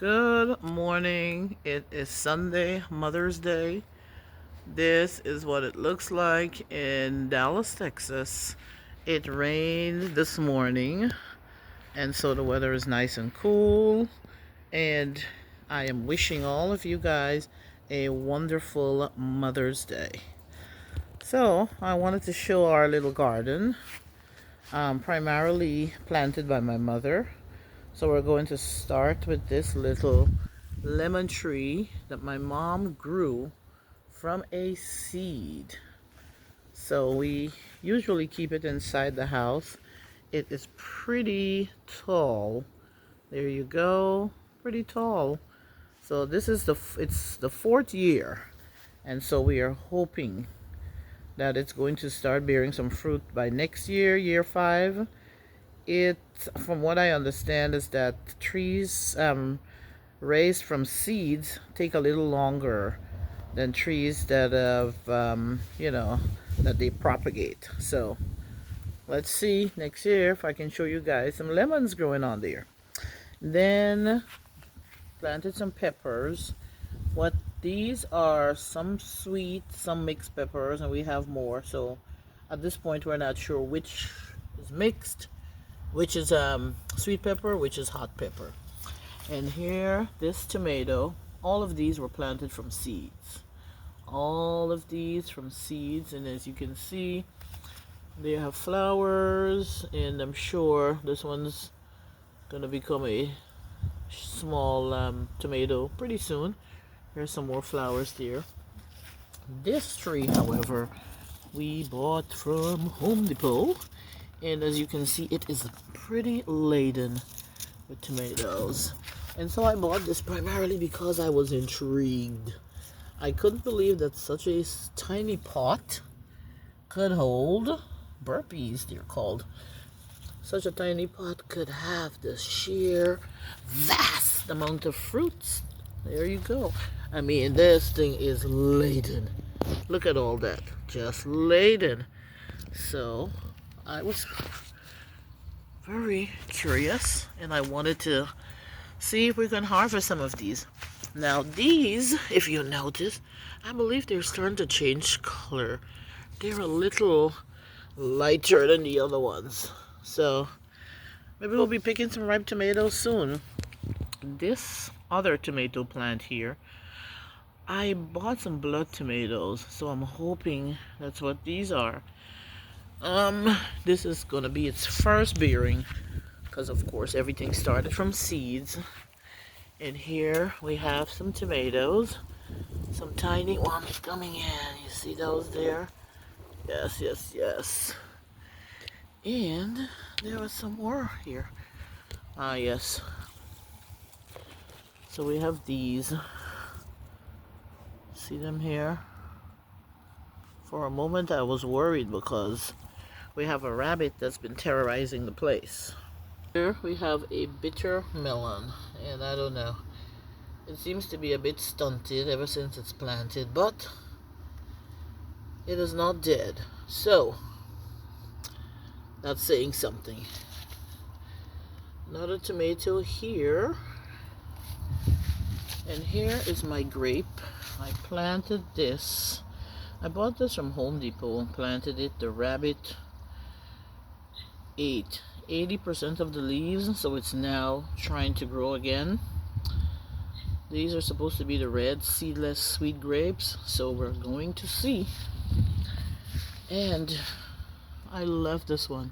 Good morning. It is Sunday, Mother's Day. This is what it looks like in Dallas, Texas. It rained this morning, and so the weather is nice and cool. And I am wishing all of you guys a wonderful Mother's Day. So, I wanted to show our little garden, primarily planted by my mother. So we're going to start with this little lemon tree that my mom grew from a seed. So we usually keep it inside the house. It is pretty tall. There you go. Pretty tall. So this is it's the fourth year. And so we are hoping that it's going to start bearing some fruit by next year, year 5. It, from what I understand, is that trees raised from seeds take a little longer than trees that have, that they propagate. So let's see next year if I can show you guys some lemons growing on there. Then planted some peppers. What these are, some sweet, some mixed peppers, and we have more. So at this point, we're not sure which is mixed, which is sweet pepper, which is hot pepper. And here, this tomato, all of these were planted from seeds. All of these from seeds, and as you can see, they have flowers, and I'm sure this one's gonna become a small tomato pretty soon. There's some more flowers there. This tree, however, we bought from Home Depot, and as you can see, it is pretty laden with tomatoes. And so I bought this primarily because I was intrigued. I couldn't believe that such a tiny pot could hold burpees, they're called. Such a tiny pot could have the sheer vast amount of fruits. There you go. I mean, this thing is laden. Look at all that. Just laden. So I was very curious, and I wanted to see if we can harvest some of these. Now these, if you notice, I believe they're starting to change color. They're a little lighter than the other ones. So maybe we'll be picking some ripe tomatoes soon. This other tomato plant here, I bought some blood tomatoes, so I'm hoping that's what these are. This is gonna be its first bearing, because of course everything started from seeds. And here we have some tomatoes, some tiny ones coming in. You see those there? Yes, yes, yes. And there was some more here. Ah, yes. So we have these. See them here? For a moment I was worried because we have a rabbit that's been terrorizing the place. Here we have a bitter melon, and I don't know. It seems to be a bit stunted ever since it's planted, but it is not dead. So, that's saying something. Another tomato here. And here is my grape. I planted this. I bought this from Home Depot and planted it. The rabbit ate 80% of the leaves, so it's now trying to grow again. These are supposed to be the red seedless sweet grapes, so we're going to see. And I love this one.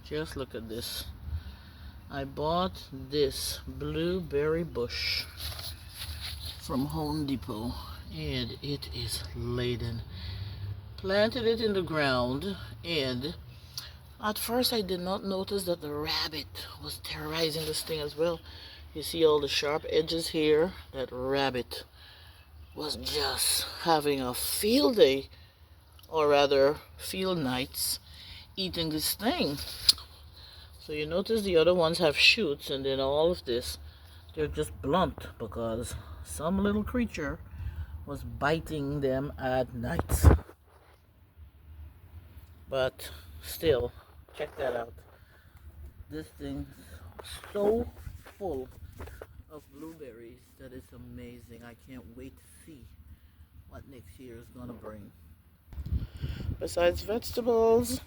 Just look at this. I bought this blueberry bush from Home Depot, and it is laden. Planted it in the ground, and at first I did not notice that the rabbit was terrorizing this thing as well. You see all the sharp edges here? That rabbit was just having a field day, or rather field nights, eating this thing. So you notice the other ones have shoots, and then all of this, they're just blunt because some little creature was biting them at night. But still, check that out. This thing so full of blueberries that it's amazing. I can't wait to see what next year is gonna bring. Besides vegetables,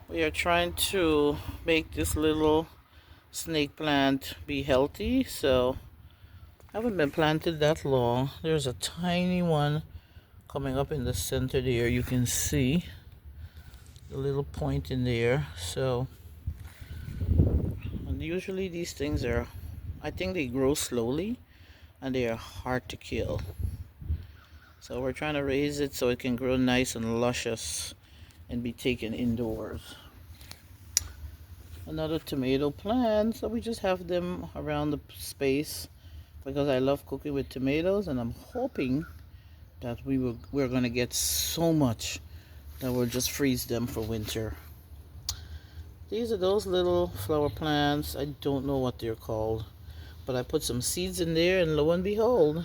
we are trying to make this little snake plant be healthy. So I haven't been planted that long. There's a tiny one coming up in the center there. You can see the little point in there. So and usually these things are, I think they grow slowly and they are hard to kill. So we're trying to raise it so it can grow nice and luscious and be taken indoors. Another tomato plant, so we just have them around the space because I love cooking with tomatoes, and I'm hoping that we're gonna get so much that we'll just freeze them for winter. These are those little flower plants. I don't know what they're called, but I put some seeds in there and lo and behold,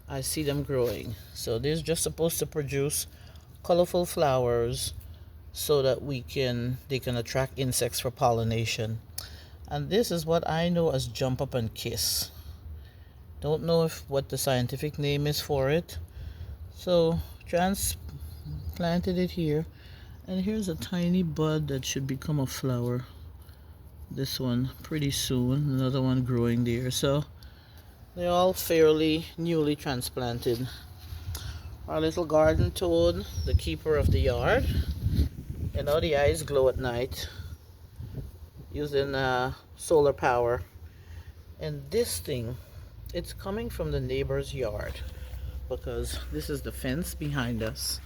I see them growing. So they're just supposed to produce colorful flowers so that they can attract insects for pollination. And this is what I know as jump up and kiss. Don't know what the scientific name is for it. So transplanted it here, and here's a tiny bud that should become a flower. This one pretty soon, another one growing there. So they're all fairly newly transplanted. Our little garden toad, the keeper of the yard. And all the eyes glow at night using solar power. And this thing, it's coming from the neighbor's yard because this is the fence behind us.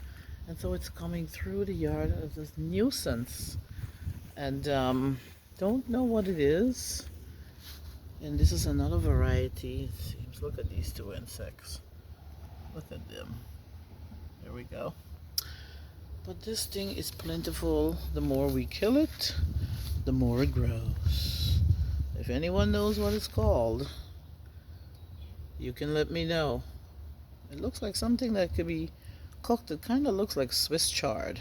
And so it's coming through the yard as this nuisance. And don't know what it is. And this is another variety. It seems. Look at these two insects. Look at them. There we go. But this thing is plentiful. The more we kill it, the more it grows. If anyone knows what it's called, you can let me know. It looks like something that could be cooked. It kind of looks like Swiss chard.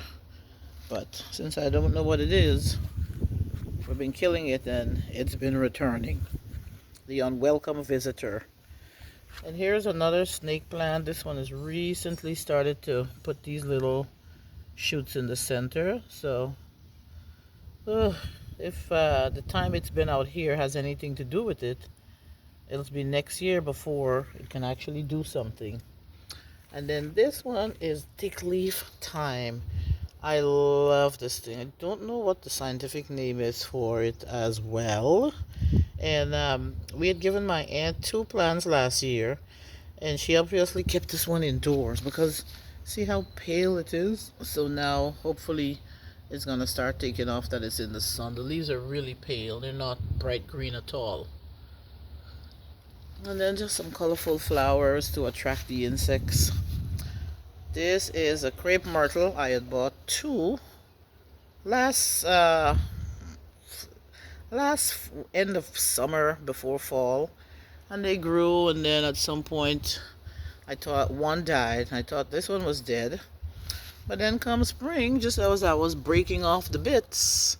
But since I don't know what it is, we've been killing it and it's been returning. The unwelcome visitor. And here's another snake plant. This one has recently started to put these little shoots in the center. So if the time it's been out here has anything to do with it, it'll be next year before it can actually do something. And then this one is thick leaf thyme. I love this thing. I don't know what the scientific name is for it as well. And we had given my aunt 2 plants last year, and she obviously kept this one indoors because see how pale it is? So now hopefully it's gonna start taking off that it's in the sun. The leaves are really pale. They're not bright green at all. And then just some colorful flowers to attract the insects. This is a crepe myrtle. I had bought 2 last end of summer before fall, and they grew, and then at some point I thought one died. I thought this one was dead. But then come spring, just as I was breaking off the bits,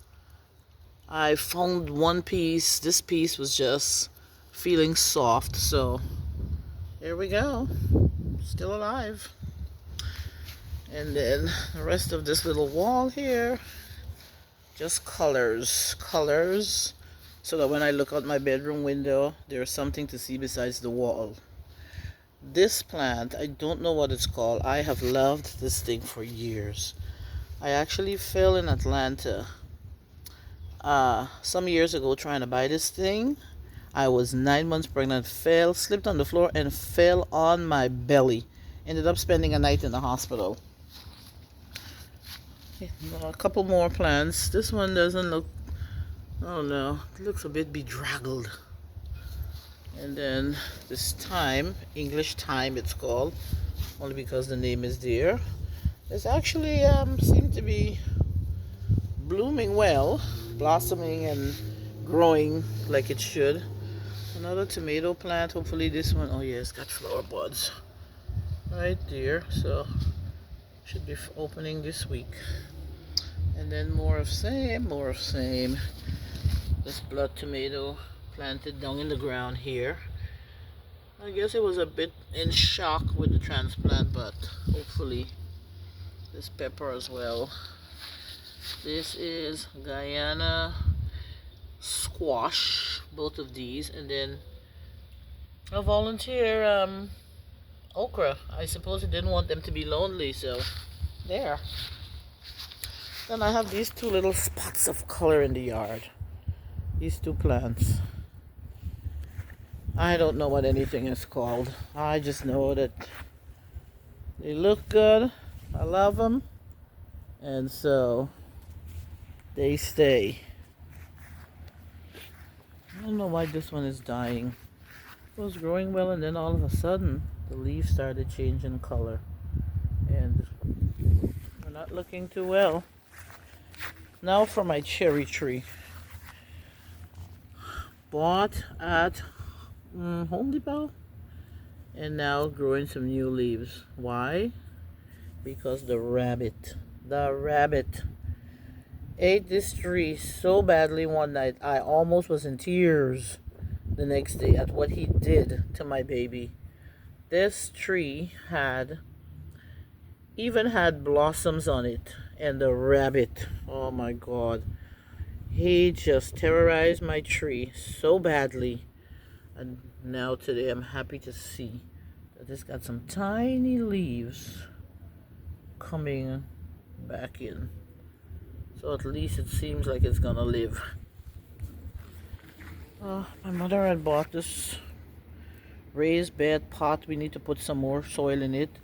I found one piece. This piece was just feeling soft. So here we go. Still alive. And then the rest of this little wall here, just colors. Colors. So that when I look out my bedroom window, there's something to see besides the wall. This plant, I don't know what it's called. I have loved this thing for years. I actually fell in Atlanta some years ago trying to buy this thing. I was 9 months pregnant, slipped on the floor and fell on my belly. Ended up spending a night in the hospital. A couple more plants. This one doesn't look, oh no, it looks a bit bedraggled. And then this thyme, English thyme it's called, only because the name is there. It's actually seemed to be blooming well, blossoming and growing like it should. Another tomato plant, hopefully this one, oh yeah, it's got flower buds right there, so should be opening this week. And then more of same. This blood tomato planted down in the ground here. I guess it was a bit in shock with the transplant, but hopefully this pepper as well. This is Guyana squash, both of these, and then a volunteer okra. I suppose it didn't want them to be lonely, so there. Then I have these two little spots of color in the yard. These two plants. I don't know what anything is called. I just know that they look good. I love them. And so they stay. I don't know why this one is dying. It was growing well, and then all of a sudden the leaves started changing color. And we're not looking too well. Now for my cherry tree. Bought at Home Depot, and now growing some new leaves. Why? Because the rabbit ate this tree so badly one night. I almost was in tears the next day at what he did to my baby. This tree even had blossoms on it, and the rabbit, oh my God, he just terrorized my tree so badly. And now today I'm happy to see that it's got some tiny leaves coming back in. So at least it seems like it's gonna live. My mother had bought this raised bed pot. We need to put some more soil in it.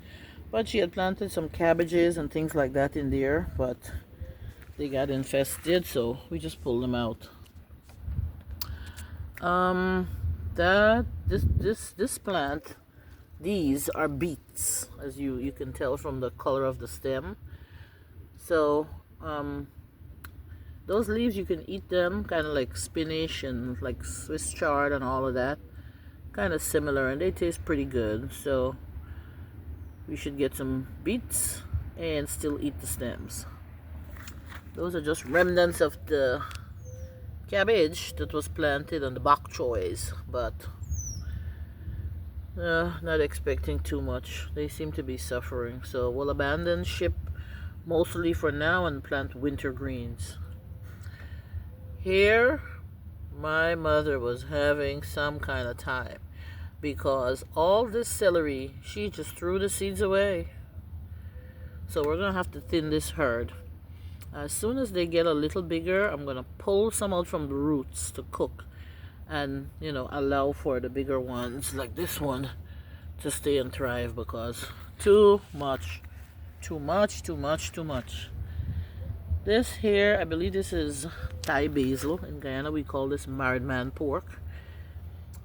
But she had planted some cabbages and things like that in there, but they got infested, so we just pulled them out. This plant, these are beets, as you can tell from the color of the stem. So those leaves, you can eat them, kind of like spinach and like Swiss chard and all of that, kind of similar, and they taste pretty good. So we should get some beets and still eat the stems. Those are just remnants of the cabbage that was planted on the bok choys, but not expecting too much. They seem to be suffering, so we'll abandon ship mostly for now and plant winter greens. Here my mother was having some kind of time, because all this celery, she just threw the seeds away. So we're gonna have to thin this herd. As soon as they get a little bigger, I'm gonna pull some out from the roots to cook, and allow for the bigger ones like this one to stay and thrive, because too much. This here, I believe this is Thai basil. In Guyana we call this married man pork.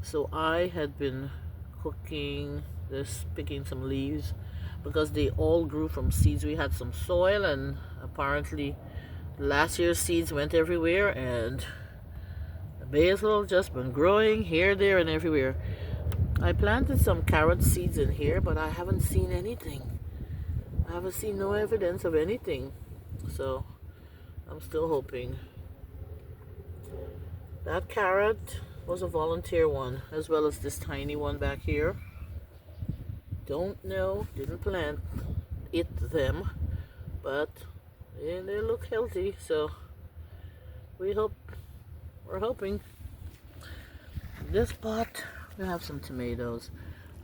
So I had been cooking this, picking some leaves, because they all grew from seeds. We had some soil, and apparently last year's seeds went everywhere, and the basil just been growing here, there, and everywhere. I planted some carrot seeds in here, but I haven't seen anything. I haven't seen no evidence of anything. So I'm still hoping. That carrot was a volunteer one, as well as this tiny one back here. Don't know, didn't plant them, but they look healthy, so we're hoping. This pot, we have some tomatoes,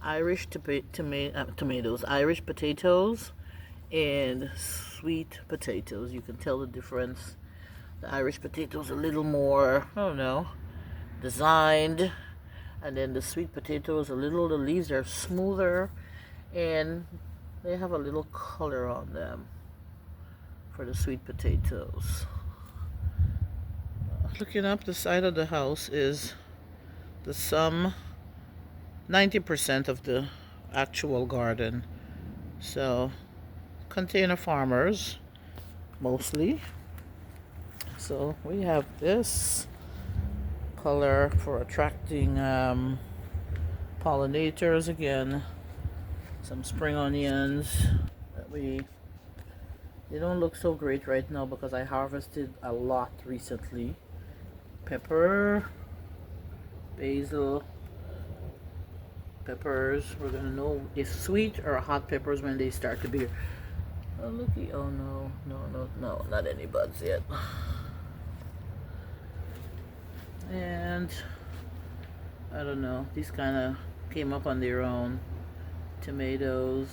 Irish potatoes, and sweet potatoes. You can tell the difference. The Irish potatoes a little more, I don't know, designed, and then the sweet potatoes the leaves are smoother, and they have a little color on them for the sweet potatoes. Looking up the side of the house is the 90% of the actual garden. So container farmers mostly. So we have this color for attracting pollinators again. Some spring onions that they don't look so great right now because I harvested a lot recently, pepper, basil, peppers. We're gonna know if sweet or hot peppers when they start to be. Oh looky! Oh no, no, no, no! Not any buds yet. And I don't know. These kind of came up on their own. Tomatoes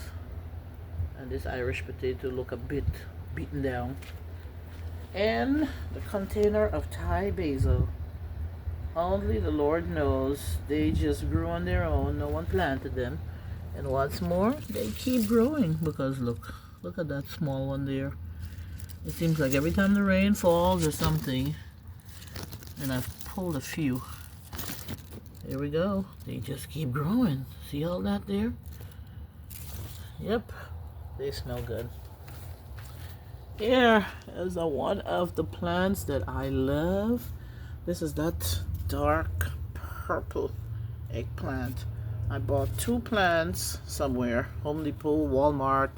and this Irish potato look a bit beaten down. And the container of Thai basil. Only the Lord knows. They just grew on their own. No one planted them. And what's more, they keep growing because look at that small one there. It seems like every time the rain falls or something, and I've pulled a few. There we go. They just keep growing. See all that there? Yep. They smell good. Here is one of the plants that I love. This is that dark purple eggplant. I bought 2 plants somewhere. Home Depot, Walmart,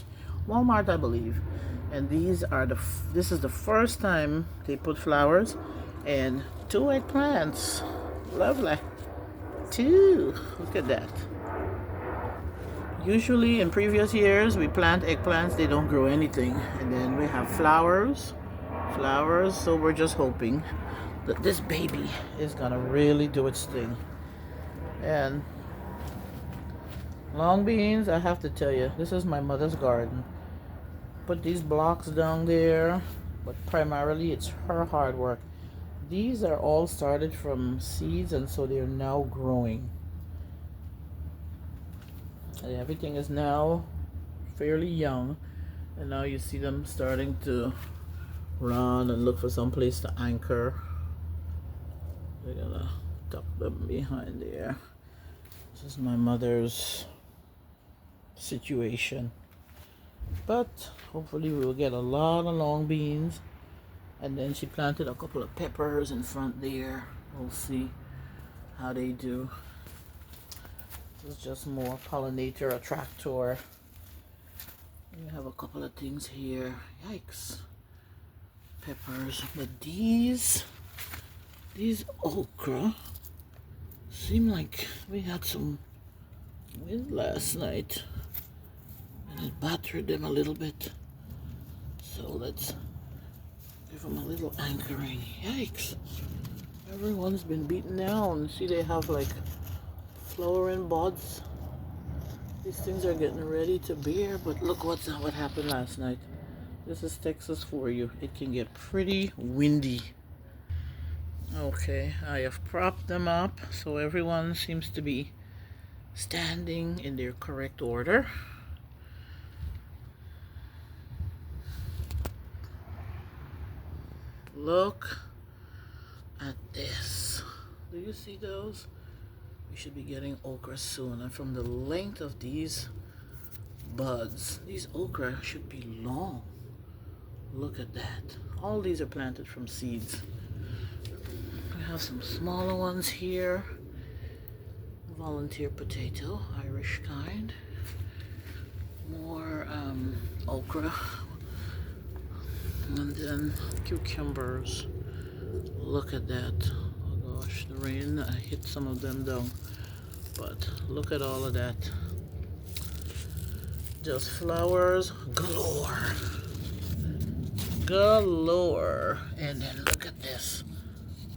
I believe. And this is the first time they put flowers, and 2 eggplants. Lovely. 2. Look at that. Usually in previous years we plant eggplants, they don't grow anything, and then we have flowers, so we're just hoping that this baby is gonna really do its thing. And long beans, I have to tell you, this is my mother's garden. Put these blocks down there, but primarily it's her hard work. These are all started from seeds, and so they're now growing. And everything is now fairly young, and now you see them starting to run and look for some place to anchor. We're gonna tuck them behind there. This is my mother's situation, but hopefully we will get a lot of long beans. And then she planted a couple of peppers in front there. We'll see how they do. This is just more pollinator attractor. You have a couple of things here. Yikes. Peppers. But these okra seem like we had some wind last night and it battered them a little bit. So let's give them a little anchoring. Yikes. Everyone's been beaten down. See, they have like flowering buds. These things are getting ready to bear, but look what happened last night. This is Texas for you. It can get pretty windy. Okay, I have propped them up so everyone seems to be standing in their correct order. Look at this. Do you see those? We should be getting okra soon, and from the length of these buds, these okra should be long. Look at that. All these are planted from seeds. We have some smaller ones here. Volunteer potato, Irish kind. More okra. And then cucumbers. Look at that. Oh gosh, the rain hit some of them down. But look at all of that. Just flowers galore. Galore. And then look at this.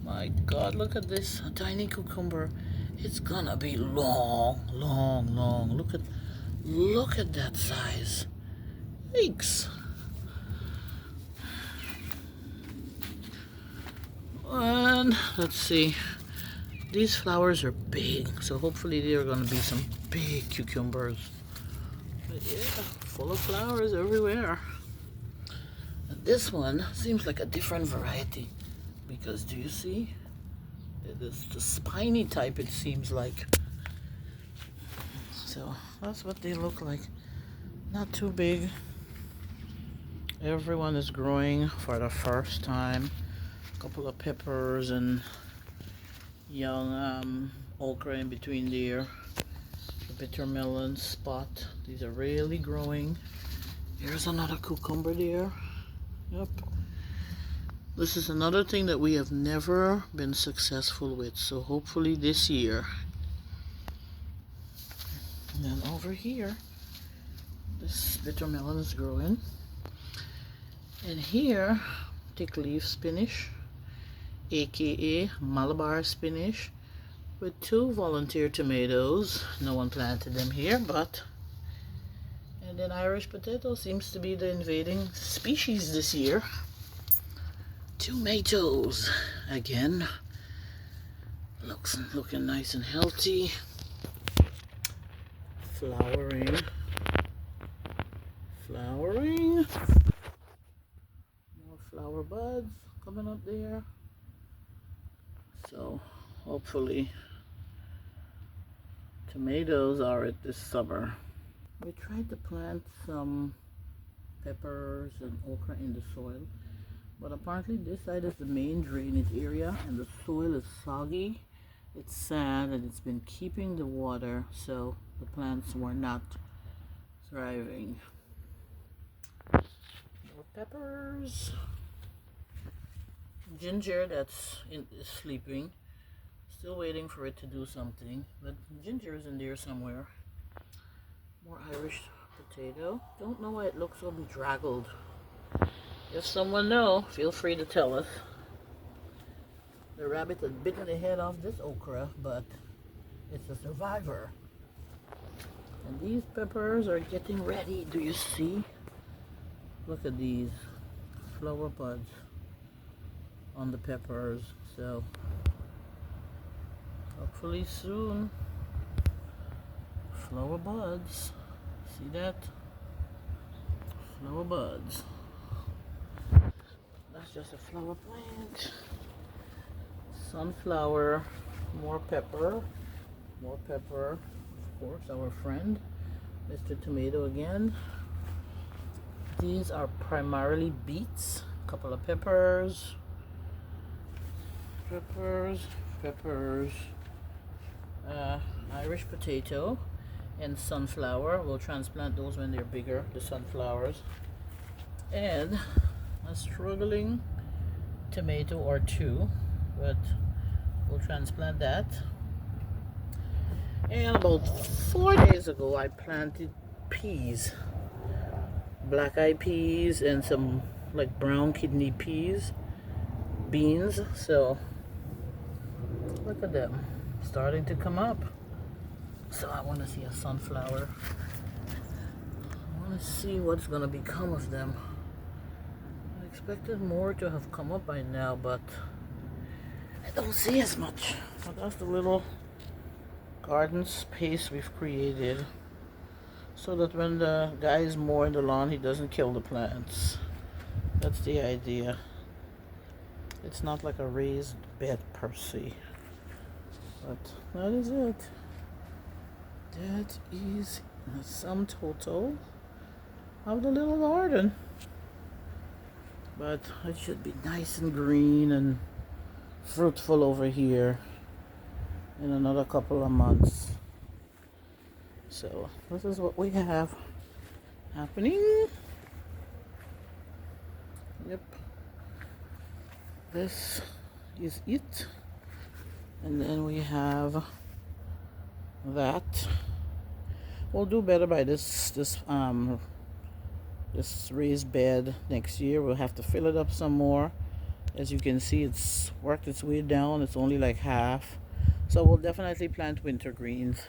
My God, look at this. A tiny cucumber. It's gonna be long, long, long. Look at that size. Thanks. And let's see. These flowers are big, so hopefully there are gonna be some big cucumbers. But yeah, full of flowers everywhere. And this one seems like a different variety, because do you see? It is the spiny type, it seems like. So that's what they look like. Not too big. Everyone is growing for the first time. A couple of peppers and young okra in between there. The bitter melon spot. These are really growing. Here's another cucumber there. Yep. This is another thing that we have never been successful with, so hopefully this year. And then over here, this bitter melon is growing. And here, thick leaf spinach, aka Malabar spinach, with 2 volunteer tomatoes. No one planted them here, but... And then Irish potato seems to be the invading species this year. Tomatoes again. Looking nice and healthy. Flowering. More flower buds coming up there. So hopefully tomatoes are it this summer. We tried to plant some peppers and okra in the soil, but apparently this side is the main drainage area and the soil is soggy. It's sand and it's been keeping the water, so the plants were not thriving. More peppers. Ginger is sleeping. Still waiting for it to do something, but ginger is in there somewhere. More Irish potato. Don't know why it looks so bedraggled. If someone knows, feel free to tell us. The rabbit had bitten the head off this okra, but it's a survivor. And these peppers are getting ready. Do you see? Look at these flower buds on the peppers. So hopefully soon, flower buds. See that? Flower buds. That's just a flower plant. Sunflower, more pepper, of course, our friend, Mr. Tomato again. These are primarily beets, a couple of peppers, Irish potato, and sunflower. We'll transplant those when they're bigger, the sunflowers. And a struggling tomato or 2, but we'll transplant that. And about 4 days ago I planted peas, black-eyed peas, and some like brown kidney beans. So look at them starting to come up. So I want to see a sunflower. I want to see what's going to become of them. I expected more to have come up by now, but I don't see as much. So that's the little garden space we've created, so that when the guy is mowing the lawn, he doesn't kill the plants. That's the idea. It's not like a raised bed per se, but that is it. That is the sum total of the little garden. But it should be nice and green and fruitful over here in another couple of months. So this is what we have happening. Yep. This is it. And then we have that. We'll do better by this raised bed next year. We'll have to fill it up some more. As you can see, it's worked its way down. It's only like half. So we'll definitely plant winter greens.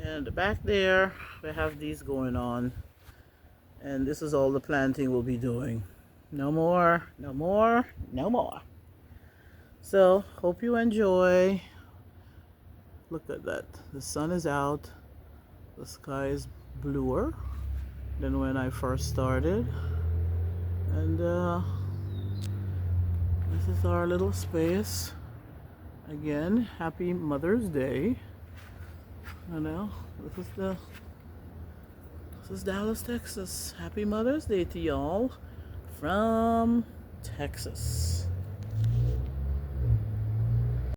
And back there, we have these going on. And this is all the planting we'll be doing. No more. So, hope you enjoy. Look at that. The sun is out. The sky is bluer than when I first started. And this is our little space. Again, happy Mother's Day. You know, this is Dallas, Texas. Happy Mother's Day to y'all from Texas.